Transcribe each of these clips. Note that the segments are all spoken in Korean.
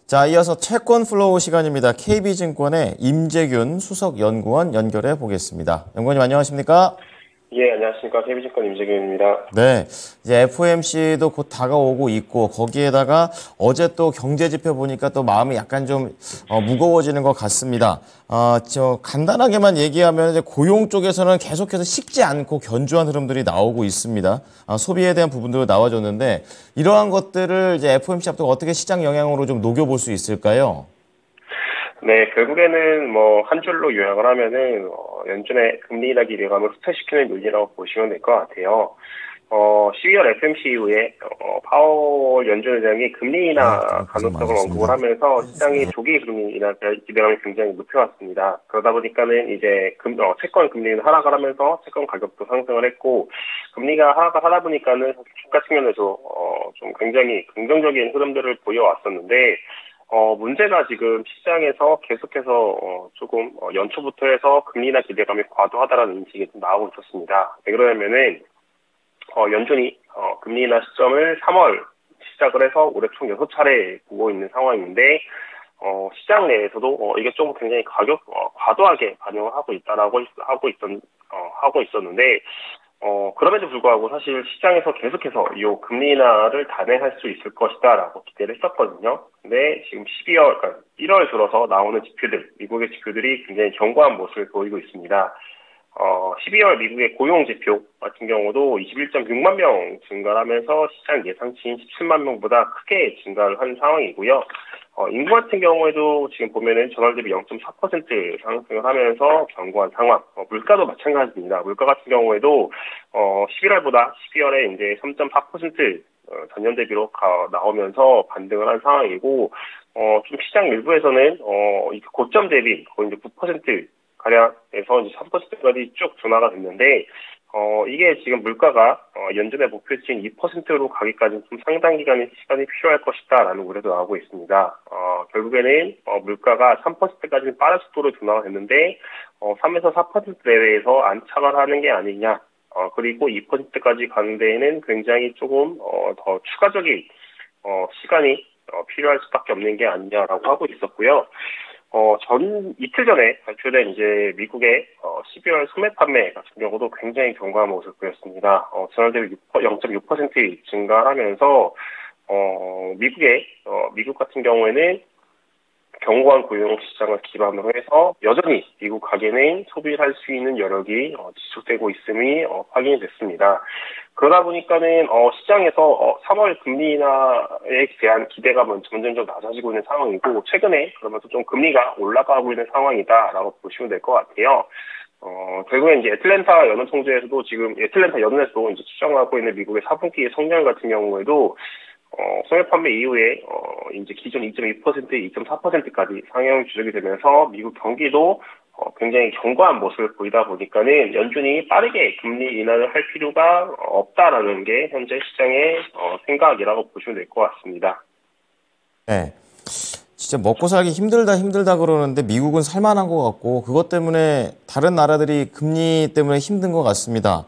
자, 이어서 채권 플로우 시간입니다. KB증권의 임재균 수석연구원 연결해 보겠습니다. 연구원님 안녕하십니까? 예, 안녕하십니까. KB증권 임재균입니다. 네, 이제 FOMC도 곧 다가오고 있고 거기에다가 어제 또 경제 지표 보니까 또 마음이 약간 좀 무거워지는 것 같습니다. 간단하게만 얘기하면 이제 고용 쪽에서는 계속해서 식지 않고 견조한 흐름들이 나오고 있습니다. 소비에 대한 부분도 나와줬는데 이러한 것들을 이제 FOMC 앞두고 어떻게 시장 영향으로 좀 녹여볼 수 있을까요? 네, 결국에는 한 줄로 요약을 하면은 연준의 금리 인하 기대감을 후퇴시키는 요인이라고 보시면 될 것 같아요. 12월 FOMC 이후에 파월 연준 의장이 금리 인하 가능성을 언급을 하면서 시장이 조기 금리 인하 기대감이 굉장히 높여왔습니다. 그러다 보니까는 이제 채권 금리는 하락을 하면서 채권 가격도 상승을 했고 금리가 하락을 하다 보니까는 주가 측면에서 좀 굉장히 긍정적인 흐름들을 보여왔었는데 문제가 지금 시장에서 계속해서 조금 연초부터 해서 금리 인하 기대감이 과도하다라는 인식이 좀 나오고 있었습니다. 왜 그러냐면은 연준이 금리 인하 시점을 3월 시작을 해서 올해 총 6차례 보고 있는 상황인데 시장 내에서도 이게 좀 굉장히 과도하게 반영을 하고 있었는데 그럼에도 불구하고 사실 시장에서 계속해서 이 금리 인하를 단행할 수 있을 것이다라고 기대를 했었거든요. 근데 지금 그러니까 1월 들어서 나오는 지표들, 미국의 지표들이 굉장히 견고한 모습을 보이고 있습니다. 12월 미국의 고용 지표 같은 경우도 21.6만 명 증가를 하면서 시장 예상치인 17만 명보다 크게 증가를 한 상황이고요. 인구 같은 경우에도 지금 보면은 전월 대비 0.4% 상승을 하면서 견고한 상황. 물가도 마찬가지입니다. 물가 같은 경우에도 11월보다 12월에 이제 3.4% 전년 대비로 나오면서 반등을 한 상황이고 좀 시장 일부에서는 고점 대비 거의 이제 9% 가량에서 이제 3%까지 쭉 둔화가 됐는데 이게 지금 물가가 연준의 목표치인 2%로 가기까지 좀 상당 시간이 필요할 것이다라는 우려도 나오고 있습니다. 결국에는 물가가 3%까지는 빠른 속도로 둔화가 됐는데 3에서 4% 내외에서 안착을 하는 게 아니냐. 그리고 2%까지 가는 데에는 굉장히 조금 더 추가적인 시간이 필요할 수밖에 없는 게 아니냐라고 하고 있었고요. 이틀 전에 발표된 이제 미국의 12월 소매 판매 같은 경우도 굉장히 견고한 모습을 보였습니다. 전월 대비 0.6% 증가하면서 미국 같은 경우에는 견고한 고용 시장을 기반으로 해서 여전히 미국 가계는 소비를 할 수 있는 여력이 지속되고 있음이 확인이 됐습니다. 그러다 보니까는 시장에서 3월 금리 인하에 대한 기대감은 점점점 낮아지고 있는 상황이고 최근에 그러면서 좀 금리가 올라가고 있는 상황이다라고 보시면 될 것 같아요. 결국엔 이제 애틀랜타 연은총재에서도 지금 애틀랜타 연은에서도 이제 추정하고 있는 미국의 4분기 성장 같은 경우에도 소매 판매 이후에 이제 기존 2.2%, 2.4%까지 상향 조정이 되면서 미국 경기도 굉장히 견고한 모습을 보이다 보니까는 연준이 빠르게 금리 인하를 할 필요가 없다라는 게 현재 시장의 생각이라고 보시면 될 것 같습니다. 네. 진짜 먹고 살기 힘들다 그러는데 미국은 살만한 것 같고 그것 때문에 다른 나라들이 금리 때문에 힘든 것 같습니다.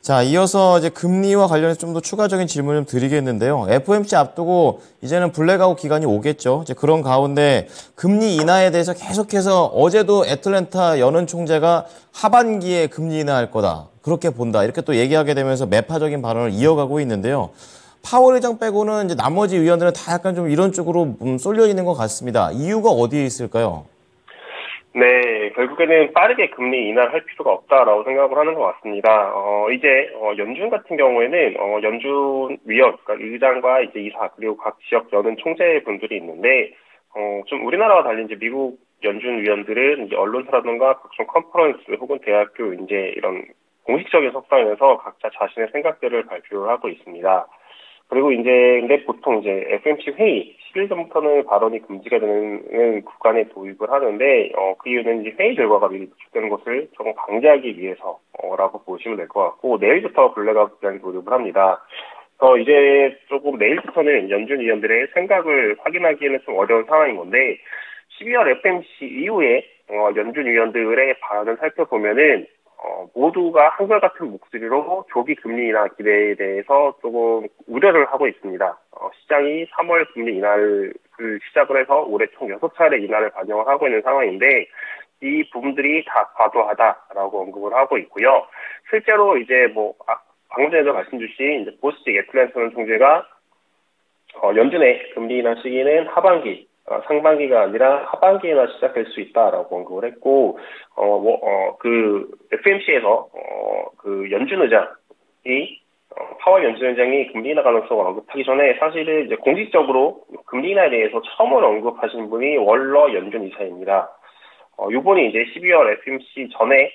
자, 이어서 이제 금리와 관련해서 좀 더 추가적인 질문을 좀 드리겠는데요. FOMC 앞두고 이제는 블랙아웃 기간이 오겠죠. 이제 그런 가운데 금리 인하에 대해서 계속해서 어제도 애틀랜타 연은 총재가 하반기에 금리 인하할 거다. 그렇게 본다. 이렇게 또 얘기하게 되면서 매파적인 발언을 이어가고 있는데요. 파월 의장 빼고는 이제 나머지 위원들은 다 약간 좀 이런 쪽으로 쏠려 있는 것 같습니다. 이유가 어디에 있을까요? 네, 결국에는 빠르게 금리 인하를 할 필요가 없다라고 생각을 하는 것 같습니다. 이제 연준 같은 경우에는 연준 위원, 그러니까 의장과 이제 이사 그리고 각 지역 연은 총재분들이 있는데 좀 우리나라와 달리 이제 미국 연준 위원들은 이제 언론사라든가 각종 컨퍼런스 혹은 대학교 이제 이런 공식적인 석상에서 각자 자신의 생각들을 발표를 하고 있습니다. 그리고 이제 근데 보통 이제 FOMC 회의 10일 전부터는 발언이 금지가 되는 구간에 도입을 하는데 그 이유는 이제 회의 결과가 미리 도출되는 것을 조금 방지하기 위해서라고 보시면 될 것 같고 내일부터 블랙아웃 기간이 도입을 합니다. 이제 조금 내일부터는 연준 위원들의 생각을 확인하기에는 좀 어려운 상황인 건데 12월 FOMC 이후에 연준 위원들의 발언을 살펴보면은 모두가 한결같은 목소리로 조기 금리 인하 기대에 대해서 조금 우려를 하고 있습니다. 시장이 3월 금리 인하를 시작을 해서 올해 총 6차례 인하를 반영을 하고 있는 상황인데 이 부분들이 다 과도하다라고 언급을 하고 있고요. 실제로 이제 방금 전에도 말씀 주신 이제 보스 측 애틀랜턴 총재가 연준의 금리 인하 시기는 하반기, 상반기가 아니라 하반기에나 시작할 수 있다라고 언급을 했고, FMC에서, 연준 의장이, 파월 연준 의장이 금리 인하 가능성을 언급하기 전에 사실은 이제 공식적으로 금리 인하에 대해서 처음으로 언급하신 분이 월러 연준 이사입니다. 요번에 이제 12월 FMC 전에,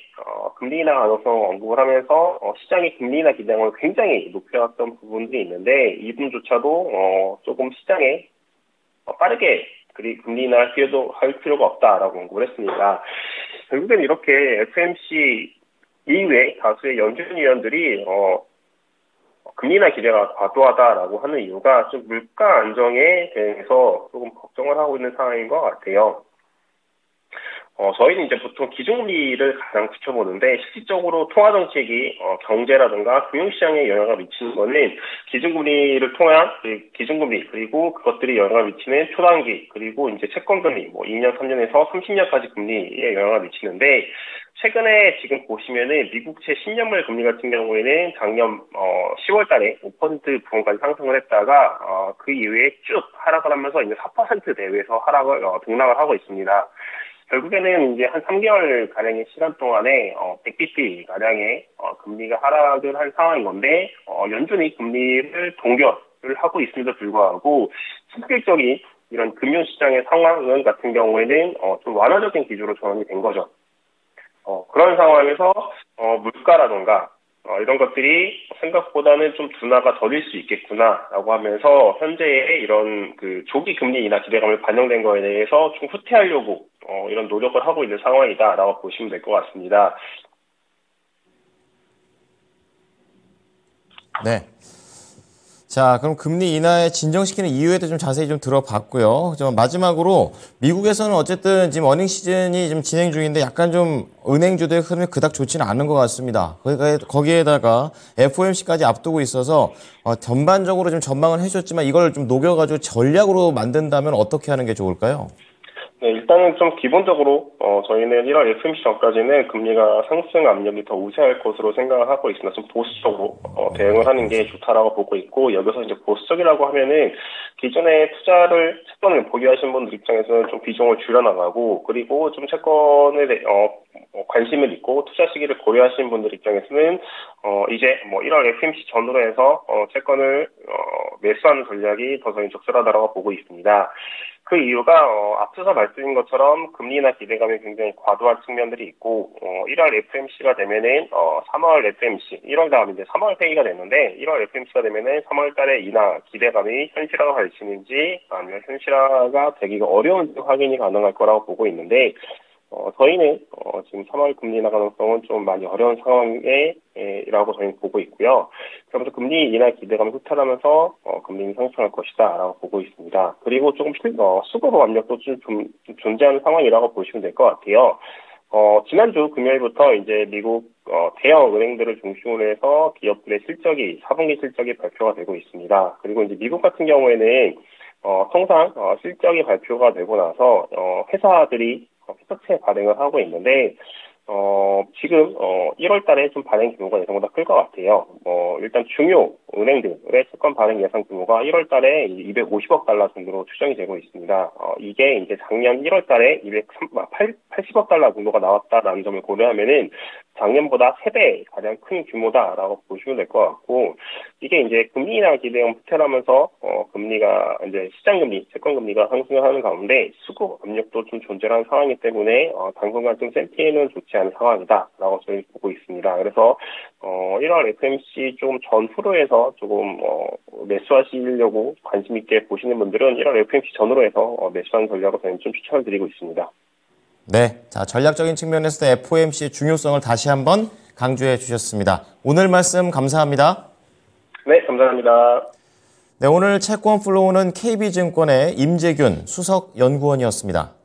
금리 인하 가능성을 언급을 하면서, 시장의 금리 인하 기대감을 굉장히 높여왔던 부분들이 있는데, 이분조차도, 조금 시장에, 빠르게, 금리 인하 할 필요가 없다라고 언급을 했습니다. 결국엔 이렇게 FMC 이후에 다수의 연준위원들이, 금리 인하 기대가 과도하다라고 하는 이유가 좀 물가 안정에 대해서 조금 걱정을 하고 있는 상황인 것 같아요. 저희는 이제 보통 기준금리를 가장 지켜보는데, 실질적으로 통화정책이, 경제라든가 금융시장에 영향을 미치는 거는 기준금리를 통한 기준금리, 그리고 그것들이 영향을 미치는 초단기, 그리고 이제 채권금리, 2년, 3년에서 30년까지 금리에 영향을 미치는데, 최근에 지금 보시면은 미국채 10년물 금리 같은 경우에는 작년 10월 달에 5% 부분까지 상승을 했다가 그 이후에 쭉 하락을 하면서 이제 4% 대회에서 등락을 하고 있습니다. 결국에는 이제 한 3개월 가량의 시간 동안에 100bp 가량의 금리가 하락을 한 상황인 건데 연준이 금리를 동결을 하고 있음에도 불구하고 실질적인 이런 금융시장의 상황 같은 경우에는 좀 완화적인 기조로 전환이 된 거죠. 그런 상황에서 물가라던가 이런 것들이 생각보다는 좀 둔화가 더딜 수 있겠구나라고 하면서 현재의 이런 조기 금리 인하 기대감을 반영된 거에 대해서 좀 후퇴하려고 이런 노력을 하고 있는 상황이다라고 보시면 될 것 같습니다. 네. 자, 그럼 금리 인하에 진정시키는 이유에 대해 좀 자세히 좀 들어봤고요. 마지막으로 미국에서는 어쨌든 지금 어닝 시즌이 좀 진행 중인데 약간 좀 은행주들의 흐름이 그닥 좋지는 않은 것 같습니다. 거기에다가 FOMC까지 앞두고 있어서 전반적으로 좀 전망을 해주셨지만 이걸 좀 녹여가지고 전략으로 만든다면 어떻게 하는 게 좋을까요? 네, 일단은 좀 기본적으로 저희는 1월 FMC 전까지는 금리가 상승 압력이 더 우세할 것으로 생각을 하고 있습니다. 좀 보수적으로 대응을 하는 게 좋다라고 보고 있고, 여기서 이제 보수적이라고 하면은 기존에 채권을 보유하신 분들 입장에서는 좀 비중을 줄여나가고, 그리고 좀 채권에 관심을 있고 투자 시기를 고려하시는 분들 입장에서는 이제 1월 FMC 전후로 해서 채권을 매수하는 전략이 더 저희 적절하다라고 보고 있습니다. 그 이유가 앞서서 말씀드린 것처럼 금리 인하 기대감이 굉장히 과도한 측면들이 있고 1월 FMC가 되면은 3월 FMC, 1월 다음에 이제 3월 회의가 됐는데 1월 FMC가 되면은 3월 달에 인하 기대감이 현실화가 될지인지 아니면 현실화가 되기가 어려운지 확인이 가능할 거라고 보고 있는데 저희는 지금 3월 금리 인하 가능성은 좀 많이 어려운 상황이라고 저희는 보고 있고요. 그러면서 금리 인하 기대감이 후퇴하면서 금리는 상승할 것이다라고 보고 있습니다. 그리고 조금 수급 압력도 좀 존재하는 상황이라고 보시면 될 것 같아요. 지난주 금요일부터 이제 미국 대형 은행들을 중심으로 해서 기업들의 4분기 실적이 발표가 되고 있습니다. 그리고 이제 미국 같은 경우에는 통상 실적이 발표가 되고 나서 회사들이 회사채 발행을 하고 있는데 지금 1월 달에 좀 발행 규모가 예상보다 클 것 같아요. 일단 중요 은행들의 채권 발행 예상 규모가 1월 달에 250억 달러 정도로 추정이 되고 있습니다. 이게 이제 작년 1월 달에 280억 달러 정도가 나왔다라는 점을 고려하면은 작년보다 3배 가장 큰 규모다라고 보시면 될 것 같고, 이게 이제 금리 인하 기대감 후퇴하면서 금리가 이제 시장 금리, 채권 금리가 상승을 하는 가운데 수급 압력도 좀 존재하는 상황이기 때문에 당분간 좀 센티에는 좋지 않은 상황이다라고 저희 보고 있습니다. 그래서 1월 FMC 좀 전후로 해서 조금 매수하시려고 관심 있게 보시는 분들은 1월 FMC 전후로 해서 매수하는 전략을 저희는 좀 추천을 드리고 있습니다. 네, 자 전략적인 측면에서 FOMC의 중요성을 다시 한번 강조해 주셨습니다. 오늘 말씀 감사합니다. 네, 감사합니다. 네, 오늘 채권 플로우는 KB증권의 임재균 수석 연구원이었습니다.